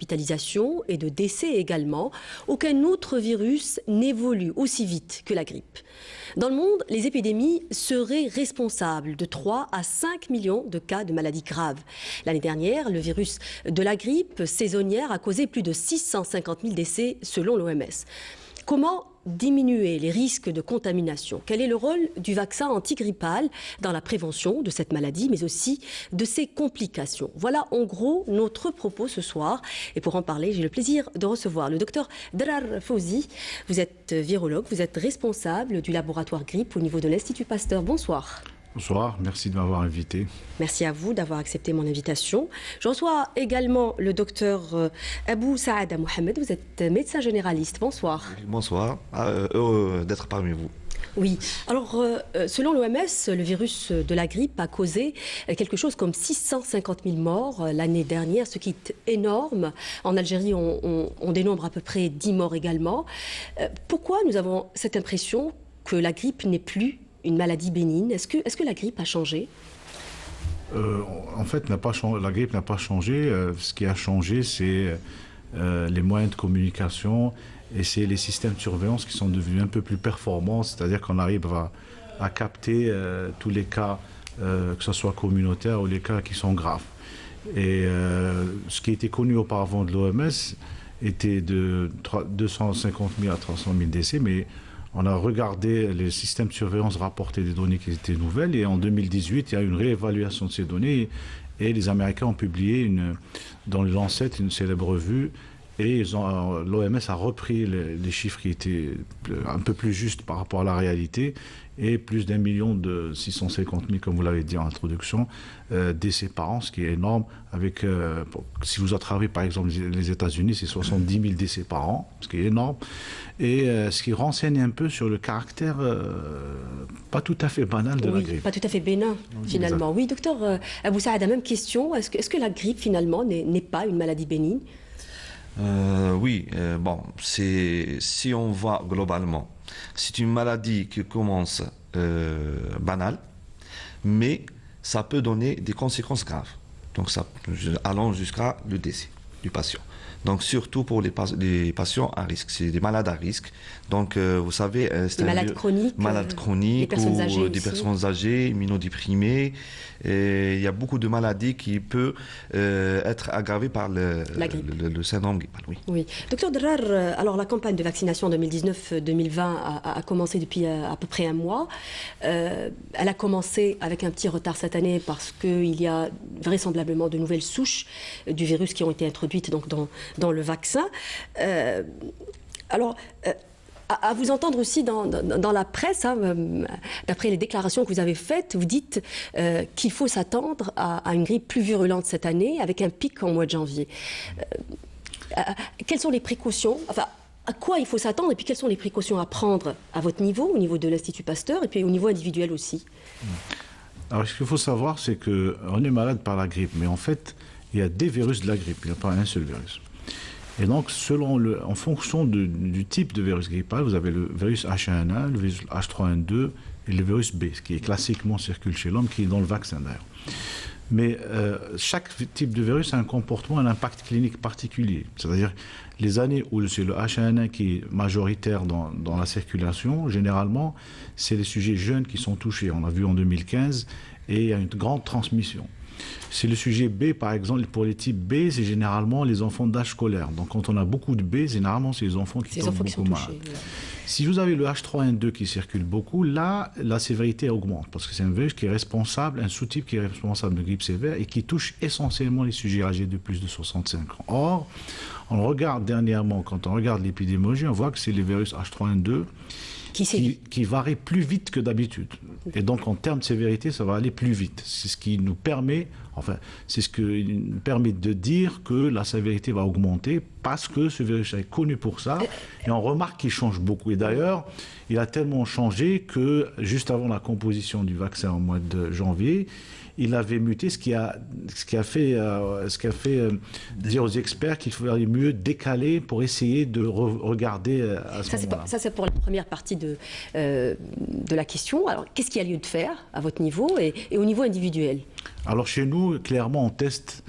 d'hospitalisation et de décès également. Aucun autre virus n'évolue aussi vite que la grippe. Dans le monde, les épidémies seraient responsables de 3 à 5 millions de cas de maladies graves. L'année dernière, le virus de la grippe saisonnière a causé plus de 650 000 décès selon l'OMS. Comment diminuer les risques de contamination? Quel est le rôle du vaccin antigrippal dans la prévention de cette maladie, mais aussi de ses complications? Voilà en gros notre propos ce soir. Et pour en parler, j'ai le plaisir de recevoir le docteur Drar Fawzi. Vous êtes virologue, vous êtes responsable du laboratoire grippe au niveau de l'Institut Pasteur. Bonsoir. Bonsoir, merci de m'avoir invité. Merci à vous d'avoir accepté mon invitation. Je reçois également le docteur Abou Saada Mohamed. Vous êtes médecin généraliste. Bonsoir. Bonsoir, heureux d'être parmi vous. Oui, alors selon l'OMS, le virus de la grippe a causé quelque chose comme 650 000 morts l'année dernière, ce qui est énorme. En Algérie, on dénombre à peu près 10 morts également. Pourquoi nous avons cette impression que la grippe n'est plus une maladie bénigne? Est-ce que la grippe a changé? En fait, la grippe n'a pas changé. Ce qui a changé, c'est les moyens de communication et c'est les systèmes de surveillance qui sont devenus un peu plus performants. C'est-à-dire qu'on arrive à capter tous les cas, que ce soit communautaires ou les cas qui sont graves. Et ce qui était connu auparavant de l'OMS était de 250 000 à 300 000 décès, mais on a regardé les systèmes de surveillance rapporter des données qui étaient nouvelles et en 2018, il y a eu une réévaluation de ces données et les Américains ont publié dans le Lancet une célèbre revue et l'OMS a repris les chiffres qui étaient un peu plus justes par rapport à la réalité et plus d'1 million de 650 000, comme vous l'avez dit en introduction, décès par an, ce qui est énorme. Si vous observez par exemple les États-Unis, c'est 70 000 décès par an, ce qui est énorme. Et ce qui renseigne un peu sur le caractère pas tout à fait banal de la grippe. Pas tout à fait bénin, finalement. Oui, docteur Abou Saada, même question. Est-ce que la grippe, finalement, n'est pas une maladie bénigne? Oui, si on voit globalement, c'est une maladie qui commence banale, mais ça peut donner des conséquences graves. Donc ça allant jusqu'à le décès du patient. Donc surtout pour les patients à risque, c'est des malades à risque. Donc vous savez, c'est malades chroniques, des personnes âgées, immunodéprimées. Et il y a beaucoup de maladies qui peuvent être aggravées par le syndrome grippal. Oui. Oui. Docteur Drar, alors la campagne de vaccination 2019-2020 a commencé depuis à peu près un mois. Elle a commencé avec un petit retard cette année parce qu'il y a vraisemblablement de nouvelles souches du virus qui ont été introduites donc, dans le vaccin. À vous entendre aussi dans la presse, d'après les déclarations que vous avez faites, vous dites qu'il faut s'attendre à une grippe plus virulente cette année, avec un pic en mois de janvier. Quelles sont les précautions, à quoi il faut s'attendre, et puis quelles sont les précautions à prendre à votre niveau, au niveau de l'Institut Pasteur, et puis au niveau individuel aussi? Alors, ce qu'il faut savoir, c'est qu'on est malade par la grippe, mais en fait, il y a des virus de la grippe, il n'y a pas un seul virus. Et donc, en fonction du type de virus grippal, vous avez le virus H1N1, le virus H3N2 et le virus B, ce qui est classiquement circule chez l'homme, qui est dans le vaccin d'ailleurs. Mais chaque type de virus a un comportement, un impact clinique particulier. C'est-à-dire, les années où c'est le H1N1 qui est majoritaire dans la circulation, généralement, c'est les sujets jeunes qui sont touchés. On l'a vu en 2015, et il y a une grande transmission. C'est le sujet B, par exemple, pour les types B, c'est généralement les enfants d'âge scolaire. Donc quand on a beaucoup de B, généralement, c'est les enfants qui tombent beaucoup malades. Si vous avez le H3N2 qui circule beaucoup, là, la sévérité augmente, parce que c'est un virus qui est responsable, un sous-type qui est responsable de grippe sévère et qui touche essentiellement les sujets âgés de plus de 65 ans. Or, on regarde dernièrement, quand on regarde l'épidémiologie, on voit que c'est les virus H3N2 qui varie plus vite que d'habitude. Et donc, en termes de sévérité, ça va aller plus vite. C'est ce qui nous permet, de dire que la sévérité va augmenter parce que ce virus est connu pour ça. Et on remarque qu'il change beaucoup. Et d'ailleurs, il a tellement changé que juste avant la composition du vaccin au mois de janvier, il avait muté, ce qui a fait dire aux experts qu'il faudrait mieux décaler pour essayer de regarder à ce moment-là. Ça, c'est pour la première partie de la question. Alors, qu'est-ce qu'il y a lieu de faire à votre niveau et au niveau individuel? Alors, chez nous, clairement, on teste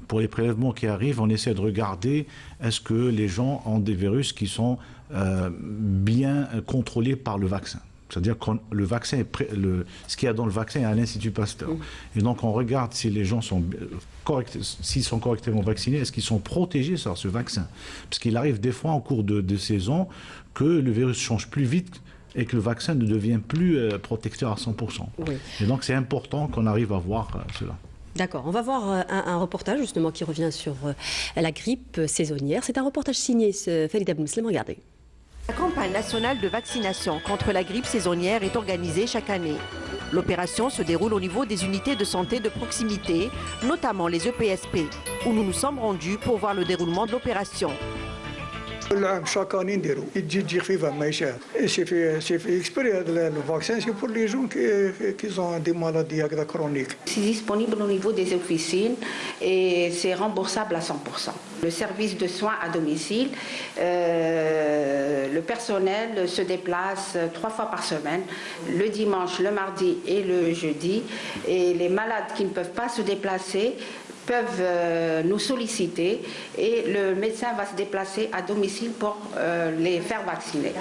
pour les prélèvements qui arrivent, on essaie de regarder est-ce que les gens ont des virus qui sont bien contrôlés par le vaccin. C'est-à-dire que le vaccin ce qu'il y a dans le vaccin est à l'Institut Pasteur. Et donc on regarde si les gens sont s'ils sont correctement vaccinés, est-ce qu'ils sont protégés par ce vaccin. Parce qu'il arrive des fois en cours de saison que le virus change plus vite et que le vaccin ne devient plus protecteur à 100%. Oui. Et donc c'est important qu'on arrive à voir cela. D'accord, on va voir un reportage justement qui revient sur la grippe saisonnière. C'est un reportage signé Falid Abdeslam, regardez. La campagne nationale de vaccination contre la grippe saisonnière est organisée chaque année. L'opération se déroule au niveau des unités de santé de proximité, notamment les EPSP, où nous nous sommes rendus pour voir le déroulement de l'opération. Chaque année, c'est exprès le vaccin, c'est pour les gens qui ont des maladies chroniques. C'est disponible au niveau des officines et c'est remboursable à 100%. Le service de soins à domicile, le personnel se déplace 3 fois par semaine, le dimanche, le mardi et le jeudi. Et les malades qui ne peuvent pas se déplacer peuvent nous solliciter et le médecin va se déplacer à domicile pour les faire vacciner.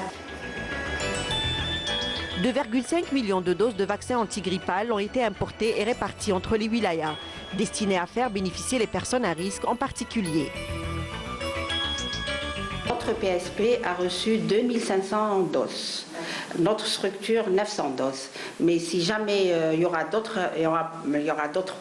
2,5 millions de doses de vaccins antigrippales ont été importées et réparties entre les wilayas, destinées à faire bénéficier les personnes à risque en particulier. Notre PSP a reçu 2500 doses. Notre structure, 900 doses. Mais si jamais il y aura d'autres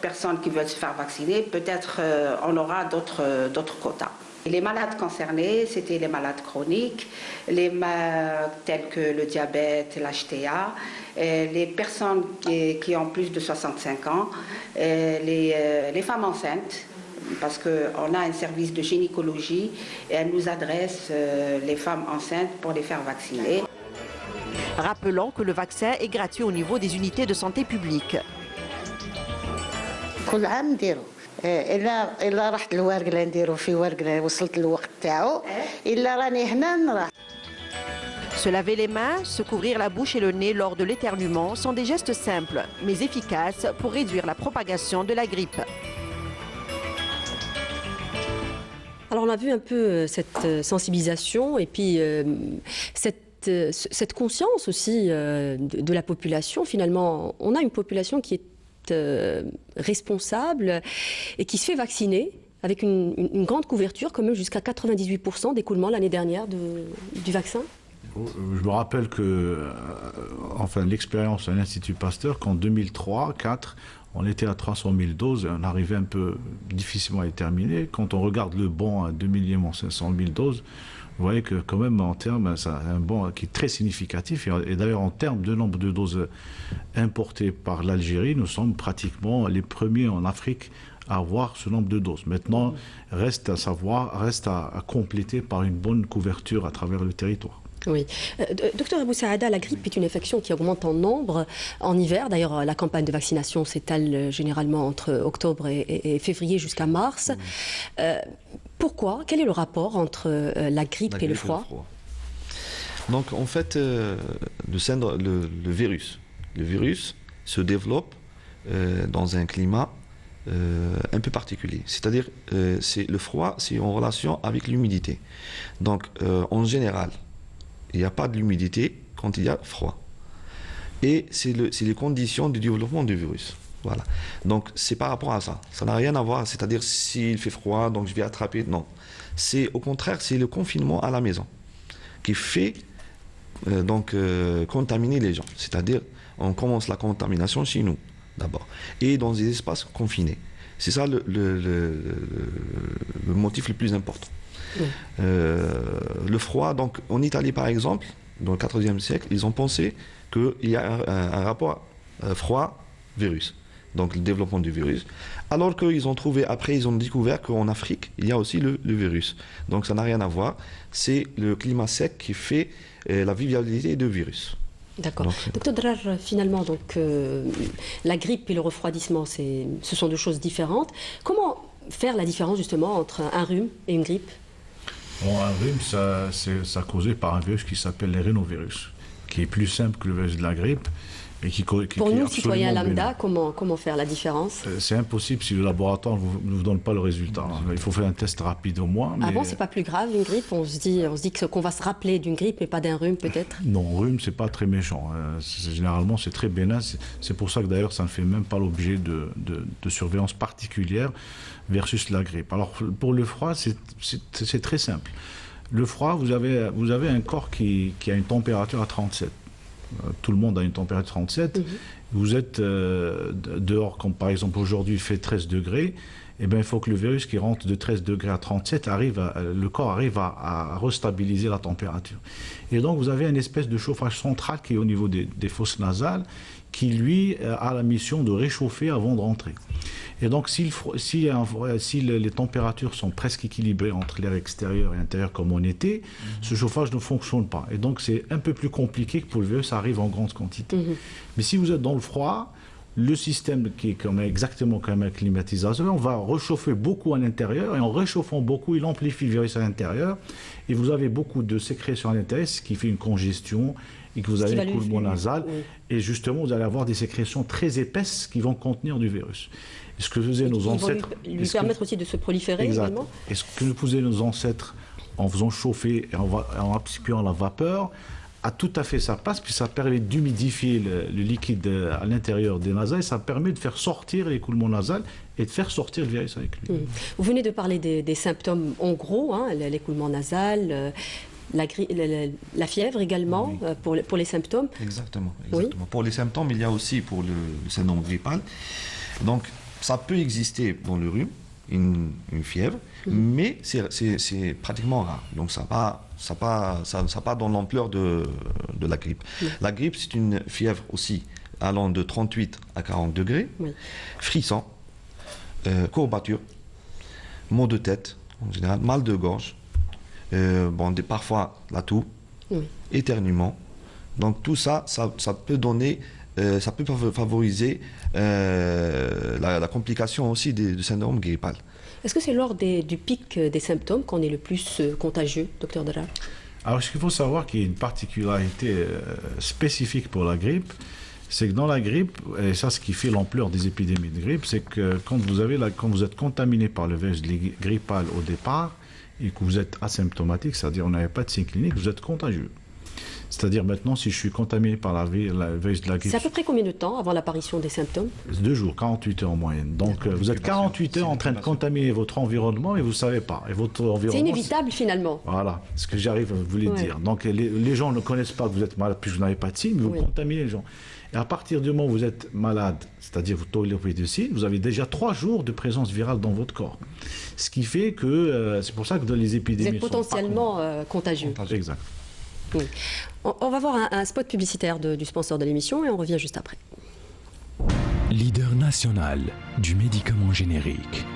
personnes qui veulent se faire vacciner, peut-être on aura d'autres quotas. Et les malades concernés, c'était les malades chroniques, tels que le diabète, l'HTA, les personnes qui ont plus de 65 ans, les femmes enceintes, parce qu'on a un service de gynécologie et elle nous adresse les femmes enceintes pour les faire vacciner. Rappelons que le vaccin est gratuit au niveau des unités de santé publique. Se laver les mains, se couvrir la bouche et le nez lors de l'éternuement sont des gestes simples, mais efficaces pour réduire la propagation de la grippe. Alors on a vu un peu cette sensibilisation et puis cette conscience aussi de la population. Finalement, on a une population qui est responsable et qui se fait vacciner avec une grande couverture, quand même jusqu'à 98% d'écoulement l'année dernière du vaccin. Je me rappelle que l'expérience à l'Institut Pasteur, qu'en 2003-2004, on était à 300 000 doses et on arrivait un peu difficilement à les terminer. Quand on regarde le bond à 2 500 000 doses, vous voyez que quand même en termes, c'est un bond qui est très significatif. Et d'ailleurs en termes de nombre de doses importées par l'Algérie, nous sommes pratiquement les premiers en Afrique à avoir ce nombre de doses. Maintenant, reste à compléter par une bonne couverture à travers le territoire. Oui. Docteur Abou Saada, la grippe est une infection qui augmente en nombre en hiver. D'ailleurs, la campagne de vaccination s'étale généralement entre octobre et février jusqu'à mars. Pourquoi? Quel est le rapport entre la grippe et le froid? Donc, en fait, le virus se développe dans un climat un peu particulier. C'est-à-dire, le froid, c'est en relation avec l'humidité. Donc, en général, il n'y a pas de l'humidité quand il y a froid. Et c'est les conditions du développement du virus. Voilà. Donc, c'est par rapport à ça. Ça n'a rien à voir. C'est-à-dire, s'il fait froid, donc je vais attraper. Non. C'est au contraire, c'est le confinement à la maison qui fait contaminer les gens. C'est-à-dire, on commence la contamination chez nous, d'abord. Et dans des espaces confinés. C'est ça le motif le plus important. Oui. Le froid, donc en Italie par exemple, dans le XIVe siècle, ils ont pensé qu'il y a un rapport froid-virus, donc le développement du virus, alors qu'ils ont trouvé, après ils ont découvert qu'en Afrique, il y a aussi le virus. Donc ça n'a rien à voir, c'est le climat sec qui fait la viabilité du virus. D'accord. Docteur Drar, finalement, la grippe et le refroidissement, ce sont deux choses différentes. Comment faire la différence justement entre un rhume et une grippe? Bon, un rhume, c'est causé par un virus qui s'appelle les rhinovirus, qui est plus simple que le virus de la grippe. Et pour nous, citoyens lambda, comment faire la différence? C'est impossible si le laboratoire ne vous donne pas le résultat. Il faut faire un test rapide au moins. Mais... Ah bon, c'est pas plus grave une grippe? On se dit qu'on va se rappeler d'une grippe mais pas d'un rhume peut-être? Non, rhume, c'est pas très méchant. Généralement, c'est très bénin. C'est pour ça que d'ailleurs, ça ne fait même pas l'objet de surveillance particulière versus la grippe. Alors, pour le froid, c'est très simple. Le froid, vous avez un corps qui a une température à 37. Tout le monde a une température 37. Vous êtes dehors, comme par exemple aujourd'hui il fait 13 degrés, eh bien, il faut que le virus qui rentre de 13 degrés à 37, le corps arrive à restabiliser la température. Et donc vous avez une espèce de chauffage central qui est au niveau des fosses nasales, qui lui a la mission de réchauffer avant de rentrer. Et donc si les températures sont presque équilibrées entre l'air extérieur et intérieur comme en été, ce chauffage ne fonctionne pas. Et donc c'est un peu plus compliqué que pour le virus, ça arrive en grande quantité. Mais si vous êtes dans le froid, le système qui est exactement comme un climatisateur, on va réchauffer beaucoup à l'intérieur, et en réchauffant beaucoup, il amplifie le virus à l'intérieur, et vous avez beaucoup de sécrétions à l'intérieur, ce qui fait une congestion, et que vous avez un écoulement nasal, et justement vous allez avoir des sécrétions très épaisses qui vont contenir du virus. Et ce que faisaient nos ancêtres... lui permettre aussi de se proliférer également. Et ce que faisaient nos ancêtres en faisant chauffer et en appliquant la vapeur, a tout à fait sa place, puis ça permet d'humidifier le liquide à l'intérieur des nasales, et ça permet de faire sortir l'écoulement nasal et de faire sortir le virus avec lui. Vous venez de parler des symptômes en gros, hein, l'écoulement nasal, la fièvre également, oui. pour les symptômes. Exactement. Oui. Pour les symptômes, il y a aussi pour le syndrome grippal. Donc, ça peut exister dans le rhume, une fièvre, mais c'est pratiquement rare. Donc, ça pas dans l'ampleur de la grippe. La grippe, c'est une fièvre aussi allant de 38 à 40 degrés, frisson, courbature, maux de tête, en général, mal de gorge, parfois la toux, éternuement. Donc tout ça, ça peut donner, ça peut favoriser la complication aussi du syndrome grippal. Est-ce que c'est lors du pic des symptômes qu'on est le plus contagieux, docteur Darrar? Alors, ce qu'il faut savoir, qu'il y a une particularité spécifique pour la grippe, c'est que dans la grippe, et ça, ce qui fait l'ampleur des épidémies de grippe, c'est que quand vous êtes contaminé par le virus grippal au départ, et que vous êtes asymptomatique, c'est-à-dire on n'avait pas de signes cliniques, vous êtes contagieux. C'est-à-dire maintenant, si je suis contaminé par la virus de la grippe... C'est à peu près combien de temps avant l'apparition des symptômes? 2 jours, 48 heures en moyenne. Donc vous êtes 48 heures en train de contaminer votre environnement et vous ne savez pas. Et votre environnement, c'est inévitable finalement. Voilà, ce que j'arrive à vous dire. Donc les gens ne connaissent pas que vous êtes malade puisque vous n'avez pas de signes, mais vous contaminez les gens. Et à partir du moment où vous êtes malade, c'est-à-dire vous tolérez de signes, vous avez déjà 3 jours de présence virale dans votre corps. Ce qui fait que c'est pour ça que dans les épidémies... Vous êtes potentiellement contagieux. Exact. Oui. On va voir un spot publicitaire du sponsor de l'émission et on revient juste après. Leader national du médicament générique.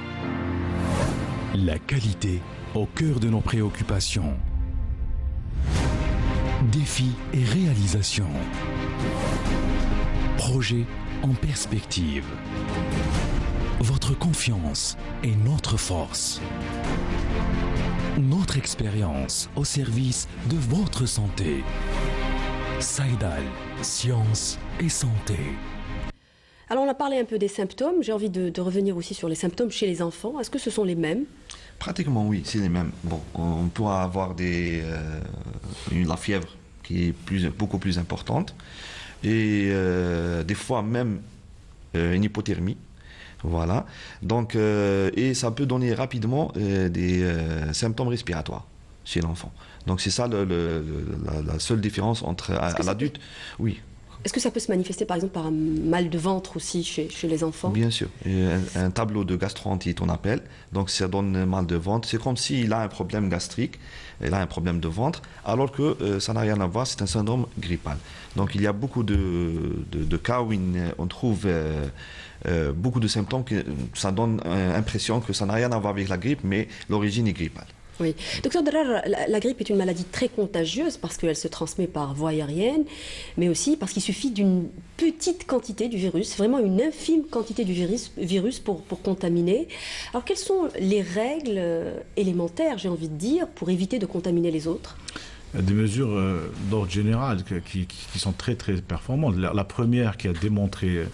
La qualité au cœur de nos préoccupations. Défis et réalisations. Projets en perspective. Votre confiance est notre force. Notre expérience au service de votre santé. Saïdal, science et santé. Alors on a parlé un peu des symptômes, j'ai envie de revenir aussi sur les symptômes chez les enfants. Est-ce que ce sont les mêmes? Pratiquement oui, c'est les mêmes. Bon, on pourra avoir la fièvre qui est beaucoup plus importante et des fois même une hypothermie. Voilà. Donc, et ça peut donner rapidement des symptômes respiratoires chez l'enfant. Donc c'est ça la seule différence entre l'adulte. Oui. Est-ce que ça peut se manifester par exemple par un mal de ventre aussi chez les enfants? Bien sûr. Un tableau de gastroentérite on appelle. Donc ça donne un mal de ventre. C'est comme s'il a un problème gastrique, il a un problème de ventre, alors que ça n'a rien à voir, c'est un syndrome grippal. Donc il y a beaucoup de cas où on trouve beaucoup de symptômes, ça donne l'impression que ça n'a rien à voir avec la grippe, mais l'origine est grippale. Oui. Docteur Darrar, la grippe est une maladie très contagieuse parce qu'elle se transmet par voie aérienne, mais aussi parce qu'il suffit d'une petite quantité du virus, vraiment une infime quantité du virus pour contaminer. Alors quelles sont les règles élémentaires, j'ai envie de dire, pour éviter de contaminer les autres? des mesures d'ordre général qui sont très très performantes. La première qui a démontré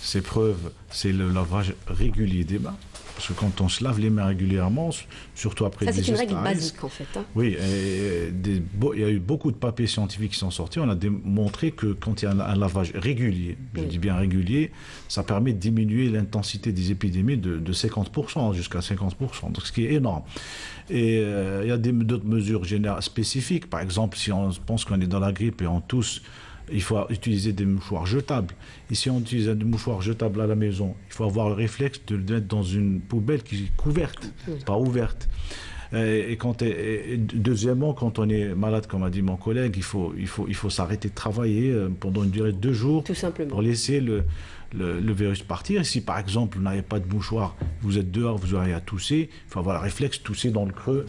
ses preuves, c'est le lavage régulier des mains. Parce que quand on se lave les mains régulièrement, surtout après ça, des c'est une gestes règle à risque, basique, en fait. Hein. Oui, il y a eu beaucoup de papiers scientifiques qui sont sortis. On a démontré que quand il y a un lavage régulier, je dis bien régulier, ça permet de diminuer l'intensité des épidémies de 50% jusqu'à 50%, donc ce qui est énorme. Et il y a d'autres mesures spécifiques. Par exemple, si on pense qu'on est dans la grippe et on tousse, il faut utiliser des mouchoirs jetables. Et si on utilise des mouchoirs jetables à la maison, il faut avoir le réflexe de le mettre dans une poubelle qui est couverte, pas ouverte. Deuxièmement, quand on est malade, comme a dit mon collègue, il faut s'arrêter de travailler pendant une durée de 2 jours. Tout simplement. Pour laisser le virus partir. Et si par exemple vous n'avez pas de mouchoir, vous êtes dehors, vous aurez à tousser, il faut avoir le réflexe de tousser dans le creux.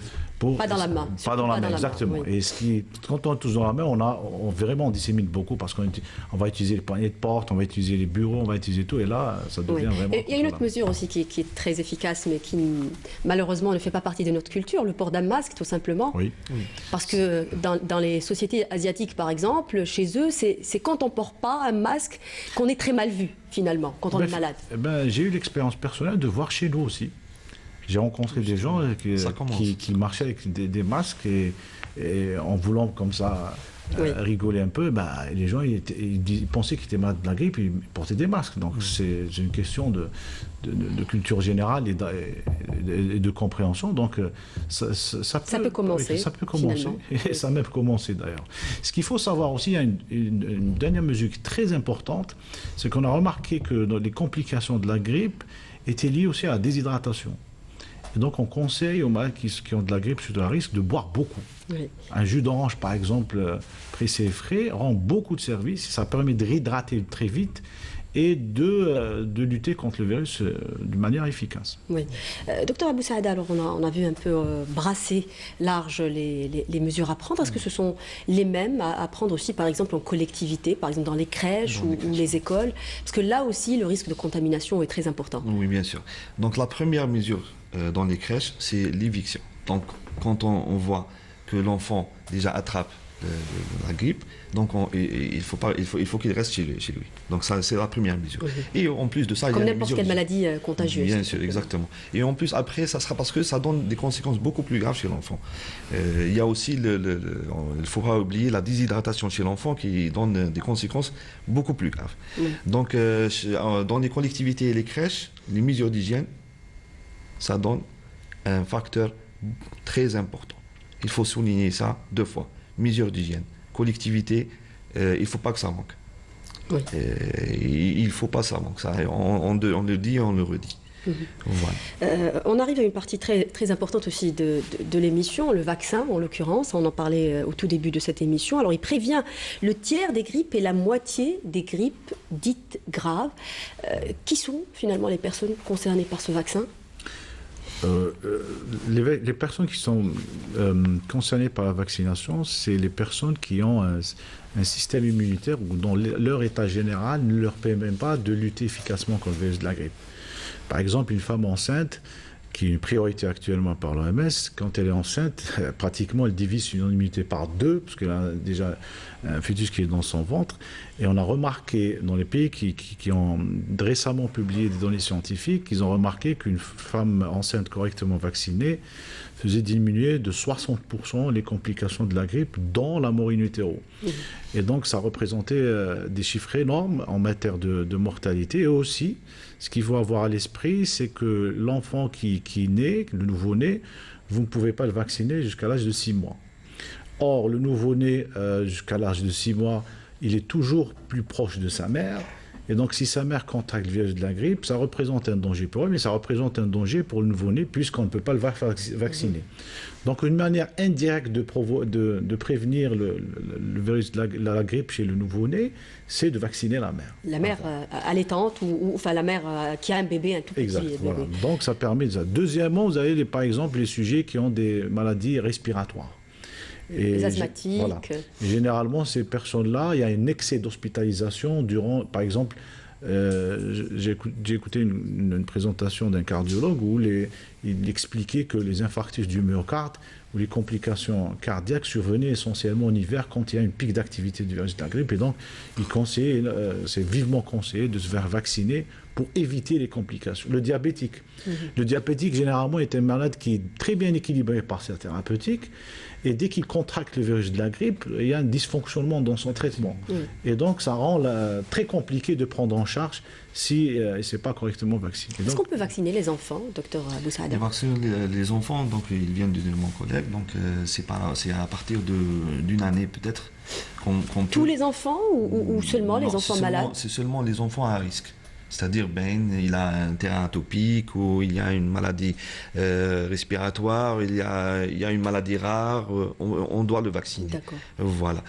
Pas dans la main. Pas dans la main, exactement. Oui. Et quand on tousse dans la main, on dissémine beaucoup parce qu'on va utiliser les poignées de porte, on va utiliser les bureaux, on va utiliser tout, et là, ça devient vraiment... Il y a une autre mesure aussi qui est très efficace, mais qui malheureusement ne fait pas partie de notre culture, le port d'un masque, tout simplement. Oui. Parce que dans les sociétés asiatiques, par exemple, chez eux, c'est quand on ne porte pas un masque qu'on est très mal vu, finalement, quand on est malade. J'ai eu l'expérience personnelle de voir chez nous aussi. J'ai rencontré des gens qui marchaient avec des masques et en voulant comme ça rigoler un peu, les gens ils pensaient qu'ils étaient malades de la grippe, ils portaient des masques. Donc c'est une question de culture générale et de compréhension. Donc ça peut commencer. Ça peut commencer. Et ça a même commencé d'ailleurs. Ce qu'il faut savoir aussi, il y a une dernière mesure très importante, c'est qu'on a remarqué que les complications de la grippe étaient liées aussi à la déshydratation. Et donc, on conseille aux malades qui ont de la grippe sur un risque de boire beaucoup. Oui. Un jus d'orange, par exemple, pressé et frais, rend beaucoup de services. Ça permet de réhydrater très vite et de lutter contre le virus de manière efficace. Oui. Docteur Abou Saada, alors on a vu un peu brasser large les mesures à prendre. Est-ce que ce sont les mêmes à prendre aussi, par exemple, en collectivité, par exemple dans les crèches ou les écoles? Parce que là aussi, le risque de contamination est très important. Oui, bien sûr. Donc la première mesure dans les crèches, c'est l'éviction. Donc quand on voit que l'enfant déjà attrape la grippe, donc il faut qu'il reste chez lui. Donc ça, c'est la première mesure. Et en plus de ça, comme n'importe quelle maladie contagieuse. Bien sûr, exactement. Et en plus, après, ça sera parce que ça donne des conséquences beaucoup plus graves chez l'enfant. Il y a aussi, il ne faut pas oublier la déshydratation chez l'enfant qui donne des conséquences beaucoup plus graves. Donc dans les collectivités et les crèches, les mesures d'hygiène, ça donne un facteur très important. Il faut souligner ça 2 fois. Mesures d'hygiène, collectivité, il ne faut pas que ça manque. Oui. Il ne faut pas que ça manque. Ça, on le dit et on le redit. Voilà. On arrive à une partie très, très importante aussi de l'émission, le vaccin en l'occurrence. On en parlait au tout début de cette émission. Alors il prévient le tiers des grippes et la moitié des grippes dites graves. Qui sont finalement les personnes concernées par ce vaccin ? Les personnes qui sont concernées par la vaccination, c'est les personnes qui ont un système immunitaire dont leur état général ne leur permet pas de lutter efficacement contre le virus de la grippe. Par exemple, une femme enceinte, qui est une priorité actuellement par l'OMS, quand elle est enceinte, pratiquement elle divise son immunité par 2, parce qu'elle a déjà un fœtus qui est dans son ventre. Et on a remarqué, dans les pays qui ont récemment publié des données scientifiques, ils ont remarqué qu'une femme enceinte correctement vaccinée faisait diminuer de 60% les complications de la grippe dans la mort in utero. Et donc ça représentait des chiffres énormes en matière de mortalité. Et aussi, ce qu'il faut avoir à l'esprit, c'est que l'enfant qui naît, le nouveau-né, vous ne pouvez pas le vacciner jusqu'à l'âge de 6 mois. Or, le nouveau-né, jusqu'à l'âge de 6 mois, il est toujours plus proche de sa mère. Et donc, si sa mère contracte le virus de la grippe, ça représente un danger pour elle, mais ça représente un danger pour le nouveau-né, puisqu'on ne peut pas le vacciner. Donc, une manière indirecte de prévenir le virus de la grippe chez le nouveau-né, c'est de vacciner la mère. La mère allaitante, enfin la mère qui a un bébé, un tout petit bébé. Voilà. Donc, ça permet de ça. Deuxièmement, vous avez par exemple les sujets qui ont des maladies respiratoires. Les asthmatiques. Voilà. Généralement, ces personnes-là, il y a un excès d'hospitalisation durant, par exemple, j'ai écouté une présentation d'un cardiologue où il expliquait que les infarctus du myocarde ou les complications cardiaques survenaient essentiellement en hiver quand il y a une pic d'activité du virus de la grippe. Et donc, c'est vivement conseillé de se faire vacciner pour éviter les complications. Le diabétique. Le diabétique, généralement, est un malade qui est très bien équilibré par sa thérapeutique. Et dès qu'il contracte le virus de la grippe, il y a un dysfonctionnement dans son traitement. Et donc, ça rend très compliqué de prendre en charge si il ne s'est pas correctement vacciné. Est-ce qu'on peut vacciner les enfants, docteur Bousaada? Les enfants, donc, ils viennent de mon collègue, donc c'est à partir d'une année peut-être qu'on Tous les enfants ou seulement les enfants malades? C'est seulement les enfants à risque. C'est-à-dire, il a un terrain atopique ou il y a une maladie respiratoire, il y a une maladie rare, on doit le vacciner. D'accord. Voilà.